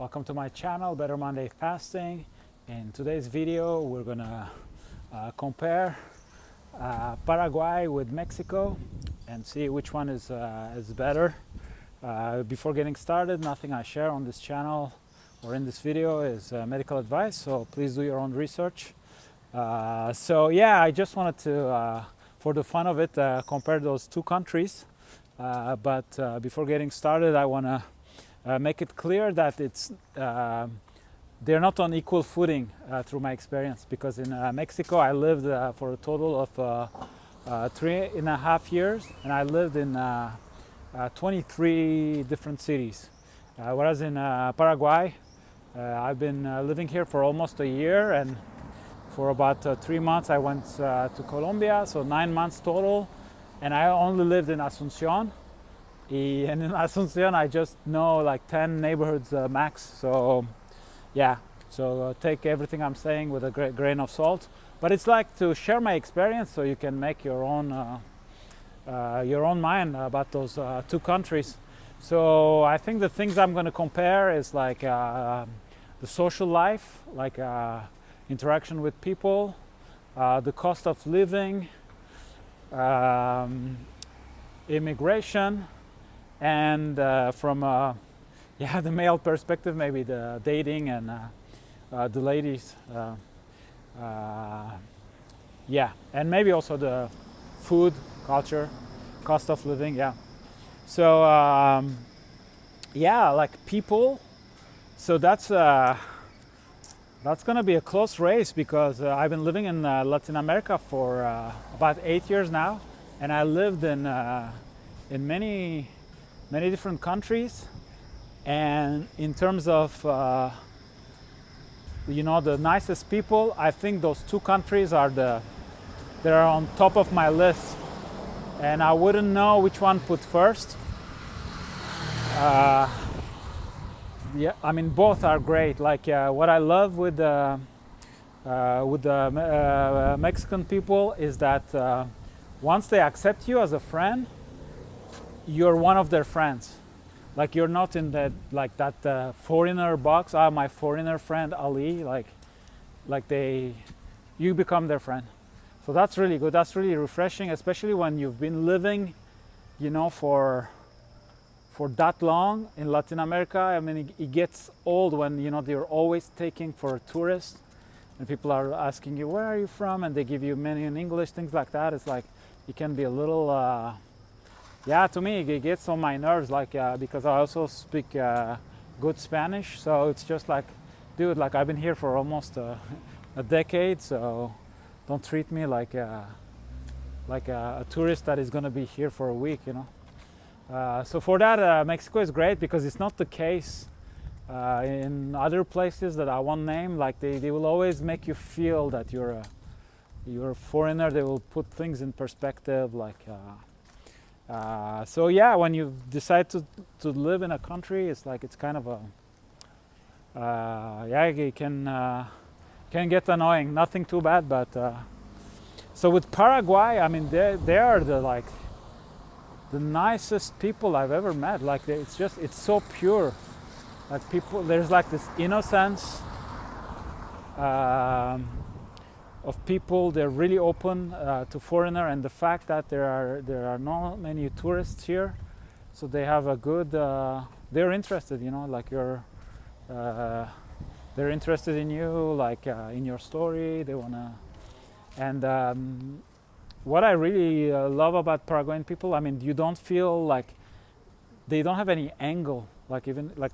Welcome to my channel, Better Monday Fasting. In today's video, we're gonna compare Paraguay with Mexico and see which one is better. Before getting started, nothing I share on this channel or in this video is medical advice, so please do your own research. So yeah, I just wanted to, for the fun of it, compare those two countries. But before getting started, I want to make it clear that they're not on equal footing through my experience, because in Mexico I lived for a total of 3.5 years, and I lived in 23 different cities, whereas in Paraguay I've been living here for almost a year, and for about 3 months I went to Colombia, so 9 months total, and I only lived in Asunción. And in Asunción I just know like 10 neighborhoods max, so yeah, so take everything I'm saying with a great grain of salt, but it's like to share my experience so you can make your own mind about those two countries. So I think the things I'm going to compare is like the social life, like interaction with people, the cost of living, immigration, and from the male perspective, maybe the dating and the ladies, and maybe also the food, culture, cost of living. So like people, so that's gonna be a close race, because I've been living in Latin America for about 8 years now, and I lived in many different countries. And in terms of the nicest people, I think those two countries are they're on top of my list, and I wouldn't know which one put first. I mean, both are great. Like what I love with the Mexican people is that once they accept you as a friend, you're one of their friends. Like you're not in that foreigner box. My foreigner friend Ali. You become their friend. So that's really good. That's really refreshing, especially when you've been living, for that long in Latin America. I mean, it gets old when you're always taking for a tourist, and people are asking you, where are you from, and they give you many in English, things like that. It's like it can be a little. To me, it gets on my nerves, because I also speak good Spanish, so it's just like, dude, like I've been here for almost a decade, so don't treat me like a tourist that is going to be here for a week, So for that, Mexico is great, because it's not the case in other places that I won't name. Like they will always make you feel that you're a foreigner. They will put things in perspective, when you decide to live in a country, it's like it's kind of it can get annoying. Nothing too bad, but so with Paraguay, I mean, they are the nicest people I've ever met. Like it's so pure. Like people, there's like this innocence of people. They're really open to foreigner, and the fact that there are not many tourists here, so they have a good. They're interested, like they're interested in you, like in your story. They wanna, and what I really love about Paraguayan people, I mean, you don't feel like they don't have any angle. Like even like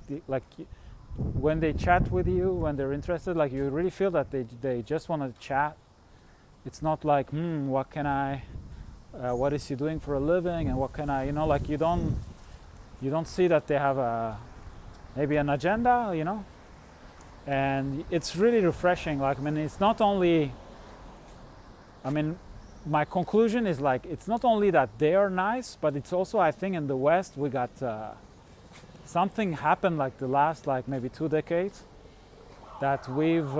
when they chat with you, when they're interested, like you really feel that they just want to chat. It's not like, what can I, what is he doing for a living, and what can I, like you don't see that they have maybe an agenda, and it's really refreshing. Like, I mean, it's not only, I mean, my conclusion is like, it's not only that they are nice, but it's also, I think in the West we got something happened like the last maybe 2 decades, that we've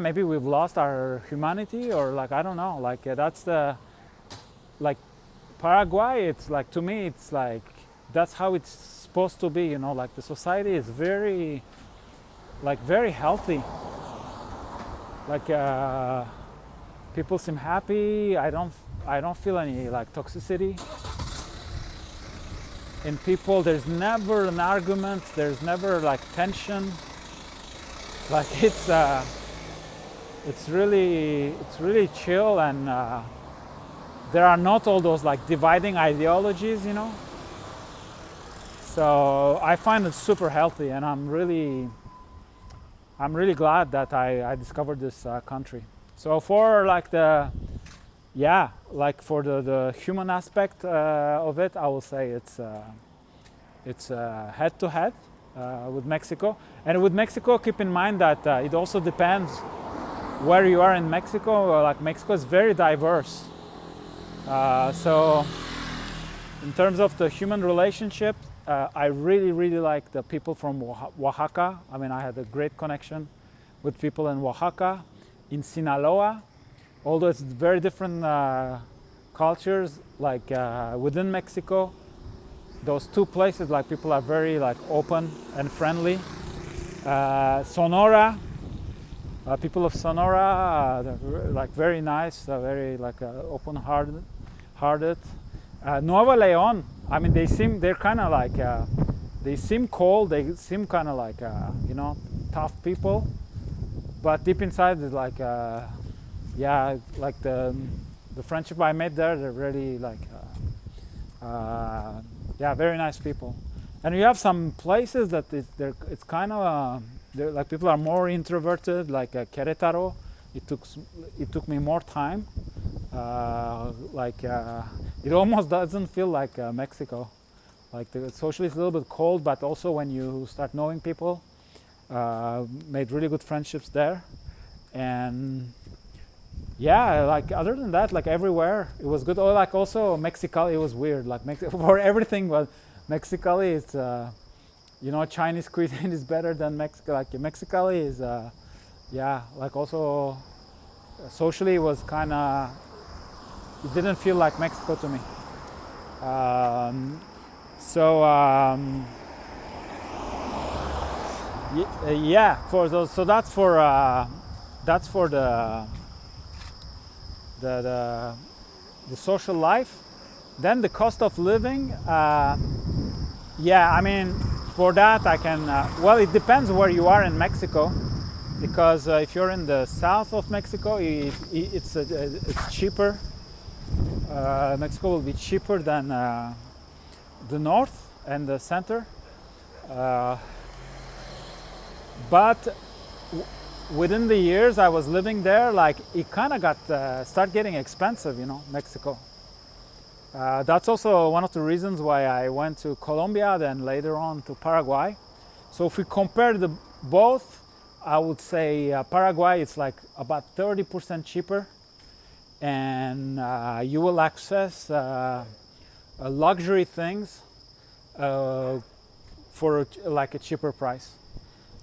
maybe we've lost our humanity, or like I don't know, like that's the Paraguay. It's like, to me, it's like that's how it's supposed to be, like the society is very healthy. Like people seem happy. I don't feel any like toxicity in people. There's never an argument. There's never like tension. Like it's really chill, and there are not all those like dividing ideologies, So I find it super healthy, and I'm really glad that I discovered this country. So for like the human aspect of it, I will say it's head to head with Mexico. And with Mexico, keep in mind that it also depends where you are in Mexico. Like Mexico is very diverse. So in terms of the human relationship, I really like the people from Oaxaca. I mean, I had a great connection with people in Oaxaca, in Sinaloa, although it's very different cultures, like within Mexico. Those two places, like people are very like open and friendly. Sonora, people of Sonora, they're like very nice, very like open-hearted. Nuevo León, I mean, they're kind of like, they seem cold, they seem kind of like, tough people, but deep inside is like, like the friendship I made there, they're really like, very nice people. And you have some places that it's kind of, like people are more introverted, like Querétaro. It took me more time. It almost doesn't feel like Mexico. Like socially it's a little bit cold, but also when you start knowing people, made really good friendships there. And like other than that, like everywhere it was good. Oh, like also Mexicali, it was weird. Like for everything, but Mexicali is, Chinese cuisine is better than Mexico. Like Mexicali is, like also socially it was kind of, it didn't feel like Mexico to me. For those, so that's for the social life. Then the cost of living, I mean, for that I can, it depends where you are in Mexico, because if you're in the south of Mexico, it's cheaper. Mexico will be cheaper than the north and the center, but within the years I was living there, like it kind of start getting expensive, Mexico. That's also one of the reasons why I went to Colombia, then later on to Paraguay. So if we compare both, I would say Paraguay is like about 30% cheaper, and you will access luxury things for like a cheaper price,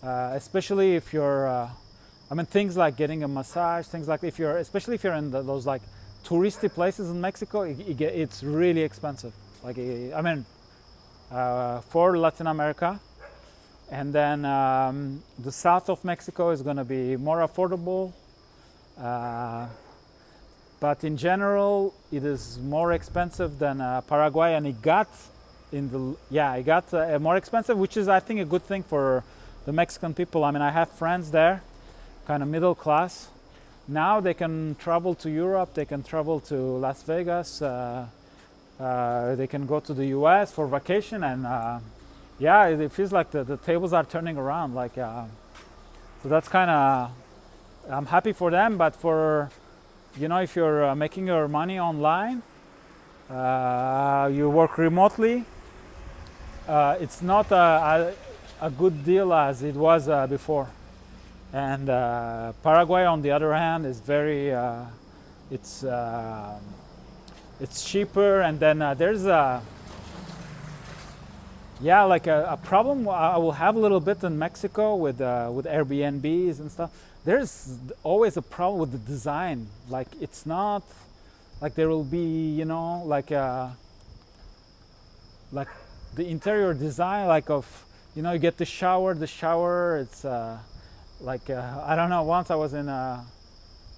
especially if you're things like getting a massage, things like especially if you're in those like touristy places in Mexico, it's really expensive. Like for Latin America, and then the south of Mexico is going to be more affordable. But in general, it is more expensive than Paraguay, and it got more expensive, which is I think a good thing for the Mexican people. I mean, I have friends there, kind of middle class. Now they can travel to Europe, they can travel to Las Vegas, they can go to the US for vacation, and it feels like the tables are turning around. Like, so that's kind of, I'm happy for them, but for, if you're making your money online, you work remotely, it's not a good deal as it was before. And Paraguay, on the other hand, is very, it's cheaper. And then there's a problem I will have a little bit in Mexico with Airbnbs and stuff. There's always a problem with the design. Like it's not like there will be, like the interior design, like of, you know, you get the shower. It's like I don't know. Once I was in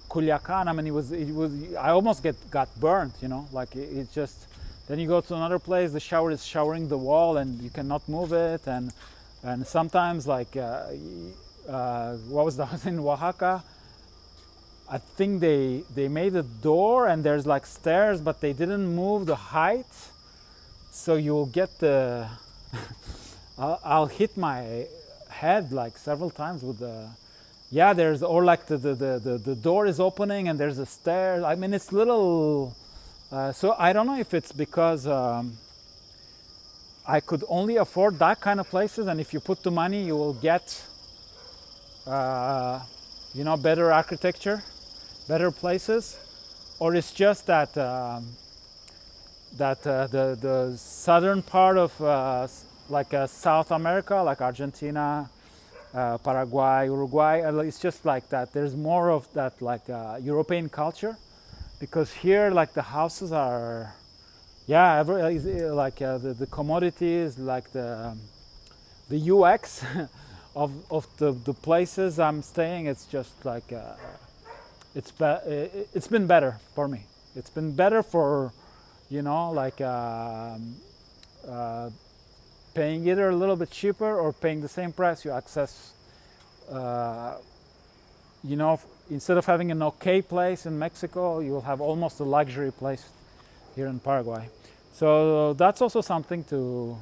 Culiacan. I mean, it was. I almost got burnt. You know, like it's just. Then you go to another place. The shower is showering the wall, and you cannot move it. And sometimes, like what was that? I was in Oaxaca. I think they made a door, and there's like stairs, but they didn't move the height, so you'll get the. I'll hit my head like several times with the. Yeah, there's, or like the door is opening and there's a stair. I mean, it's little. So I don't know if it's because I could only afford that kind of places, and if you put the money, you will get, you know, better architecture, better places, or it's just that the southern part of like South America, like Argentina, Paraguay, Uruguay, it's just like that. There's more of that like European culture, because here like the houses are, yeah, like the commodities, like the UX of the places I'm staying. It's just like it's been better for me. It's been better for, you know, like paying either a little bit cheaper or paying the same price. You access, you know, instead of having an okay place in Mexico, you will have almost a luxury place here in Paraguay. So that's also something to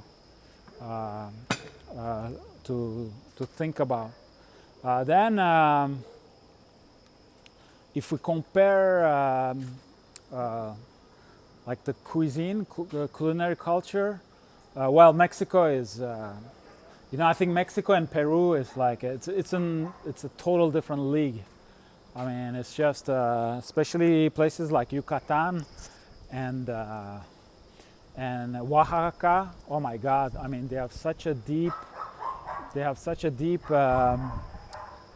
think about. Then, if we compare like the cuisine, culinary culture, well, Mexico is, you know, I think Mexico and Peru is like it's a total different league. I mean, it's just especially places like Yucatan and Oaxaca. Oh my God! I mean, they have such a deep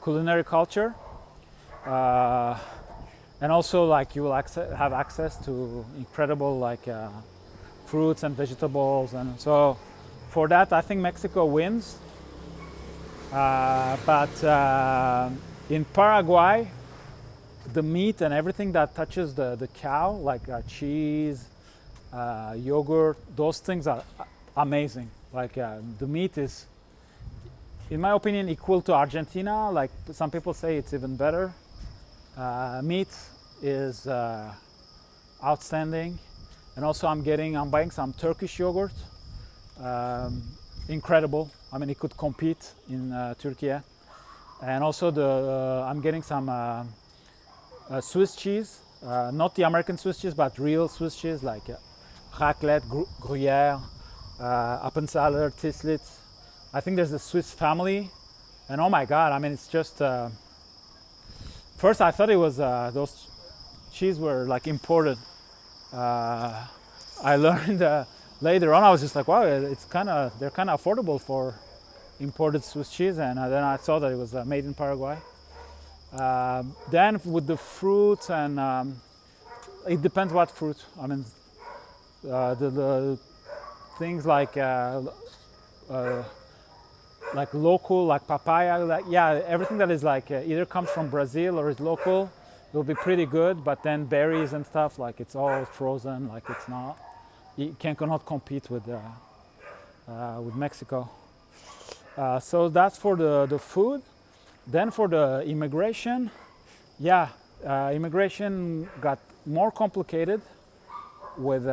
culinary culture, and also like you will have access to incredible like fruits and vegetables, and so for that I think Mexico wins. But in Paraguay, the meat and everything that touches the cow, like cheese, yogurt, those things are amazing. Like the meat is, in my opinion, equal to Argentina. Like some people say it's even better. Meat is outstanding. And also I'm buying some Turkish yogurt. Incredible. I mean, it could compete in Turkey. And also I'm getting some Swiss cheese, not the American Swiss cheese, but real Swiss cheese, like raclette, Gruyère, Appenzeller, Tislitz. I think there's a Swiss family, and oh my God, I mean, it's just. First, I thought it was those cheese were like imported. I learned later on. I was just like, wow, they're kind of affordable for imported Swiss cheese, and then I saw that it was made in Paraguay. Then with the fruits, and it depends what fruit. I mean, the things like local, like papaya, like, yeah, everything that is like either comes from Brazil or is local will be pretty good. But then berries and stuff, like it's all frozen, like it's not. You cannot compete with Mexico. So that's for the food. Then for the immigration, yeah, immigration got more complicated with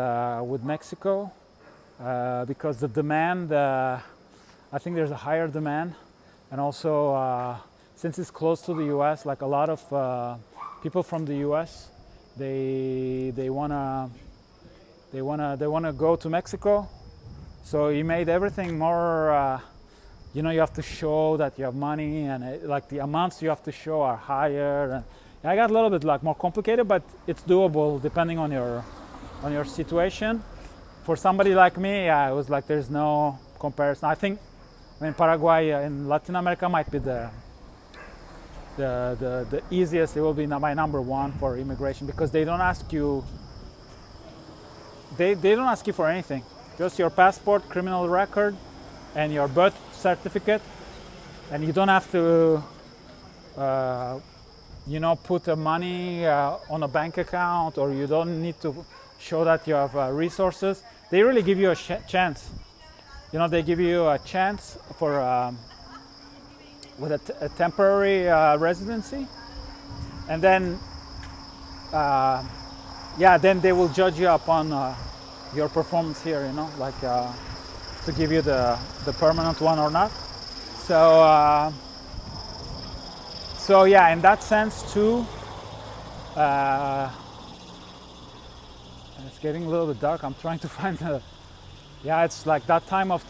Mexico because the demand. I think there's a higher demand, and also since it's close to the U.S., like a lot of people from the U.S. they wanna go to Mexico, so he made everything more. You know, you have to show that you have money, and like the amounts you have to show are higher. And I got a little bit like more complicated, but it's doable depending on your situation. For somebody like me, it was like there's no comparison. I mean, Paraguay in Latin America might be the easiest. It will be my number one for immigration because they don't ask you. They don't ask you for anything. just your passport, criminal record, and your birth certificate, and you don't have to put the money on a bank account, or you don't need to show that you have resources. They really give you a chance. They give you a chance for with a temporary residency, and then then they will judge you upon your performance here, to give you the permanent one or not. So yeah, in that sense too, it's getting a little bit dark. I'm trying to find it's like that time of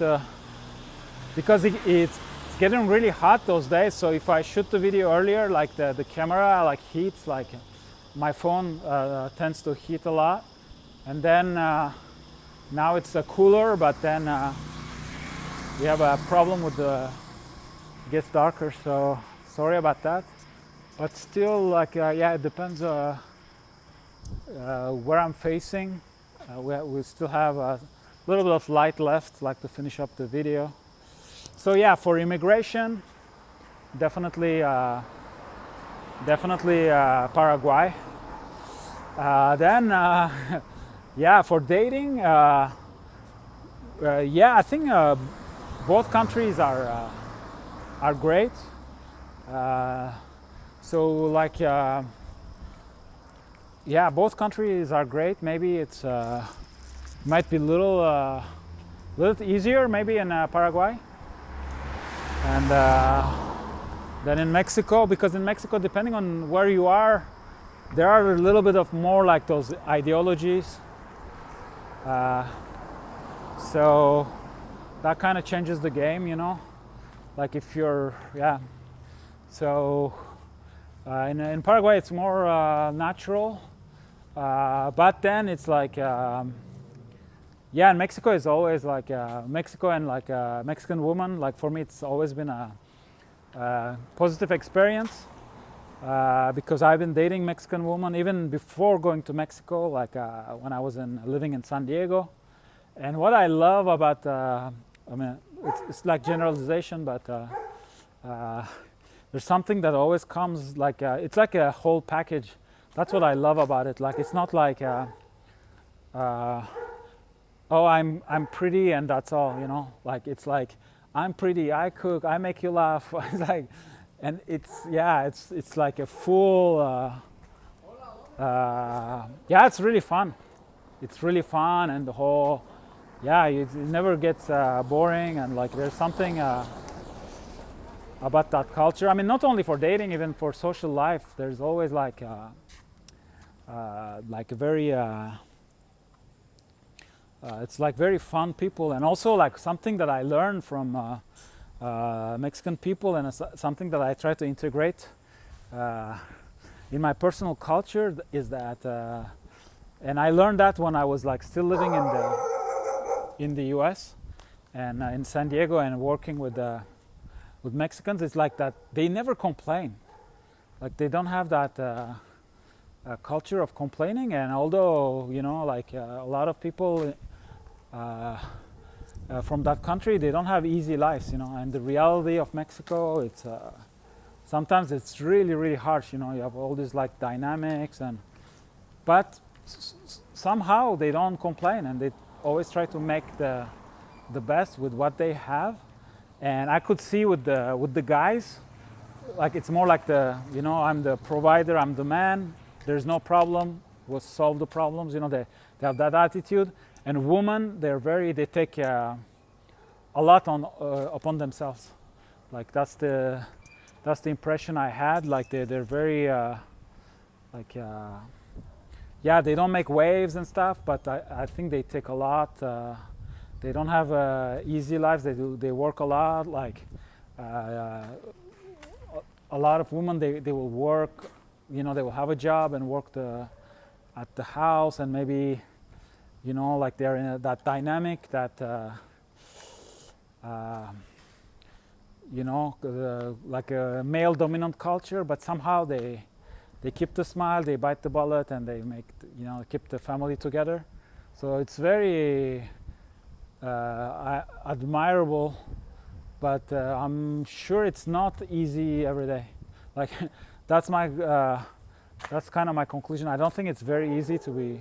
because it's getting really hot those days. So if I shoot the video earlier, like the camera like heats, like my phone tends to heat a lot, and then now it's cooler, but then we have a problem with it gets darker, so sorry about that. But still, it depends where I'm facing. We still have a little bit of light left, to finish up the video. So yeah, for immigration, definitely Paraguay. Then for dating, I think both countries are great. Both countries are great. Maybe it's might be a little easier maybe in Paraguay, and then in Mexico, because in Mexico, depending on where you are, there are a little bit of more like those ideologies. So that kind of changes the game, like if you're So in Paraguay, it's more natural, but then it's in Mexico is always Mexico and a Mexican woman. For me, it's always been a positive experience because I've been dating Mexican women even before going to Mexico, when I was living in San Diego. And what I love about, it's like generalization, but there's something that always comes it's like a whole package. That's what I love about it. It's not I'm pretty and that's all, it's I'm pretty, I cook, I make you laugh. And it's like a full it's really fun. It's really fun, and the whole it never gets boring, and there's something about that culture. Not only for dating, even for social life, there's always a very it's very fun people, and also something that I learned from Mexican people, and something that I try to integrate in my personal culture is that, and I learned that when I was still living in the U.S. and in San Diego and working with Mexicans. It's that they never complain. They don't have that culture of complaining. And although a lot of people from that country, they don't have easy lives, and the reality of Mexico, it's sometimes it's really, really harsh. You have all these dynamics, but somehow they don't complain, and they always try to make the best with what they have. And I could see with the guys, it's more I'm the provider, I'm the man, there's no problem, we'll solve the problems. They have that attitude. And women, they take a lot upon themselves. That's the impression I had. They're very they don't make waves and stuff, but I think they take a lot. They don't have easy lives. They work a lot. A lot of women, they will work. They will have a job and work at the house, and maybe they're in that dynamic that a male dominant culture, but somehow they keep the smile, they bite the bullet, and they make keep the family together. So it's very admirable, but I'm sure it's not easy every day. Like that's that's kind of my conclusion. I don't think it's very easy to be.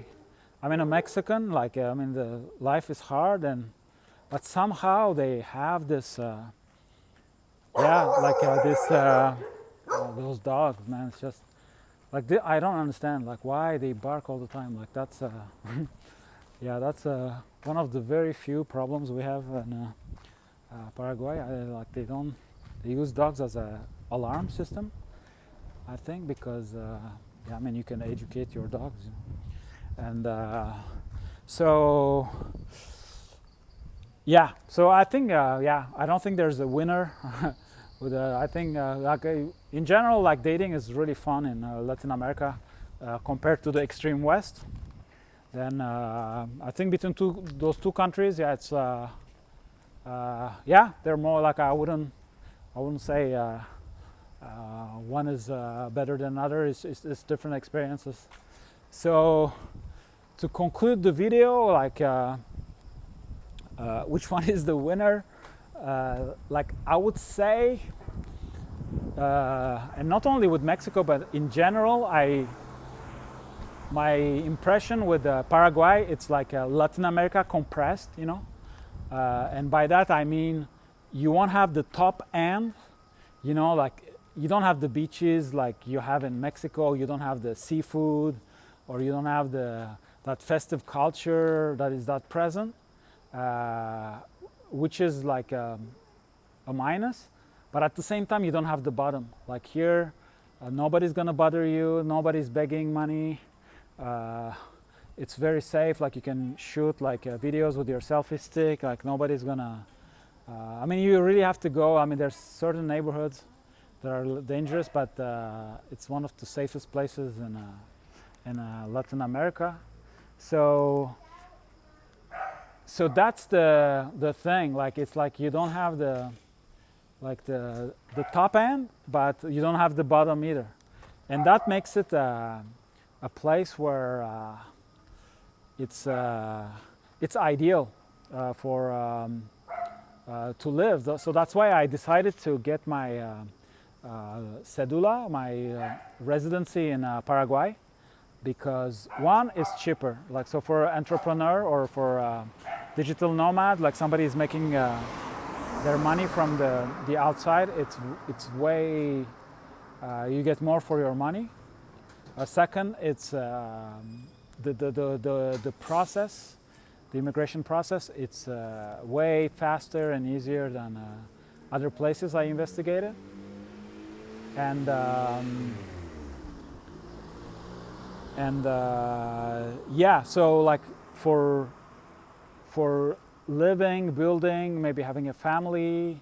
I mean, a Mexican. Like I mean, the life is hard, but somehow they have this. Those dogs, man. It's just like I don't understand like why they bark all the time. Like that's that's one of the very few problems we have in Paraguay. They use dogs as a alarm system, I think, because I mean you can educate your dogs, and so I think I don't think there's a winner. I think in general, like dating is really fun in Latin America compared to the extreme West. Then I think between those two countries, it's they're more like I wouldn't say one is better than another. It's different experiences. So to conclude the video, like which one is the winner? Like I would say, and not only with Mexico, but in general, my impression with Paraguay, it's like Latin America compressed, and by that I mean you won't have the top end, like you don't have the beaches like you have in Mexico, you don't have the seafood, or you don't have that festive culture that is that present. Which is like a minus, but at the same time you don't have the bottom. Like here, nobody's gonna bother you, nobody's begging money. It's very safe, like you can shoot like videos with your selfie stick, like nobody's gonna I mean you really have to go. I mean there's certain neighborhoods that are dangerous, but it's one of the safest places in Latin America. So that's the thing. Like it's like you don't have the top end, but you don't have the bottom either, and that makes it a place where it's ideal for to live. So that's why I decided to get my cedula, my residency in Paraguay, because one is cheaper. Like so for an entrepreneur or for digital nomad, like somebody is making their money from the outside, it's way you get more for your money. Second, it's the process, the immigration process. It's way faster and easier than other places I investigated, and so like for living, building, maybe having a family,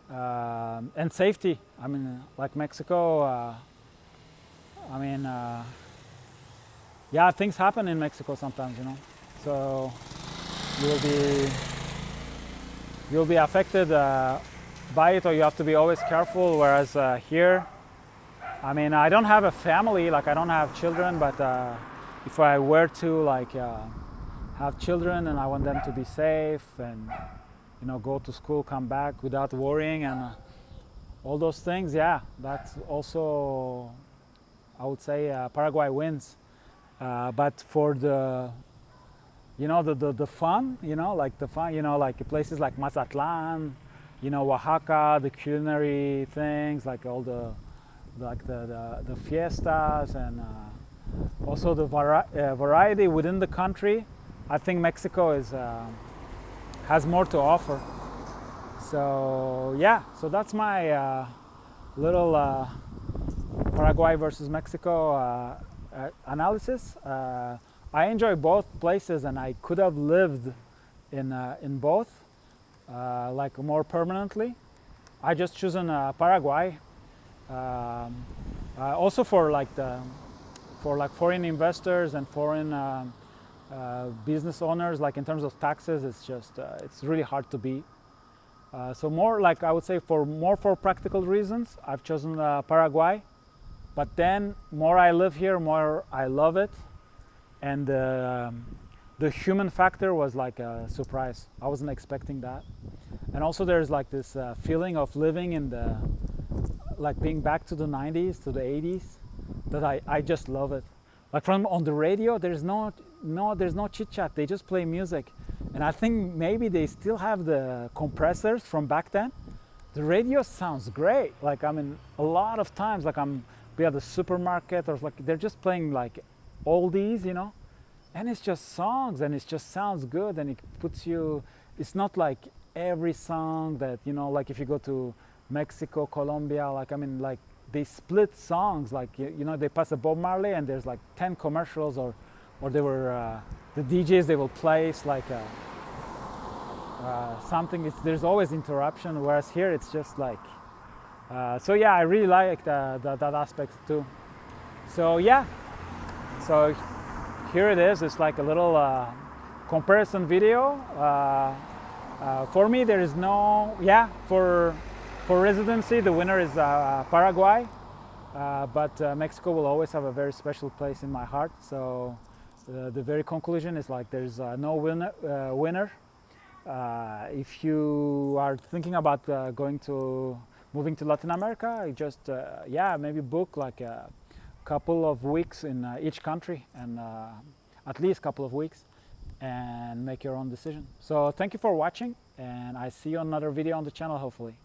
and safety. I mean, like Mexico, things happen in Mexico sometimes, so you'll be affected by it, or you have to be always careful. Whereas here, I mean, I don't have a family, like I don't have children, but if I were to have children and I want them to be safe and go to school, come back without worrying and all those things, that's also, I would say, Paraguay wins. But for the the fun, like the fun, like places like Mazatlan, Oaxaca, the culinary things, like all the fiestas, and also the variety within the country. I think Mexico has more to offer. So so that's my little Paraguay versus Mexico analysis. I enjoy both places, and I could have lived in both, like more permanently. I just chosen Paraguay. Also for foreign investors and foreign business owners, like in terms of taxes, it's just it's really hard to beat. So more like I would say for practical reasons, I've chosen Paraguay. But then more I live here, more I love it, and the human factor was like a surprise. I wasn't expecting that. And also there's like this feeling of living in the, like being back to the 90s, to the 80s, that I just love it. Like from on the radio, there's no chit chat. They just play music. And I think maybe they still have the compressors from back then. The radio sounds great. Like, I mean, a lot of times, like we at the supermarket, or like they're just playing like oldies, you know, and it's just songs, and it just sounds good, and it puts you. It's not like every song that, you know, like if you go to Mexico, Colombia, like, I mean, like they split songs, like, you know, they pass a Bob Marley and there's like 10 commercials, or they were the DJs, they will place like something. There's always interruption, whereas here it's just like so yeah, I really like that aspect too. So yeah, so here it is. It's like a little comparison video. For me, there is no, yeah, for residency, the winner is Paraguay, but Mexico will always have a very special place in my heart. So the very conclusion is like there's no winner. If you are thinking about moving to Latin America, you just yeah, maybe book like a couple of weeks in each country, and at least a couple of weeks, and make your own decision. So thank you for watching, and I see you on another video on the channel, hopefully.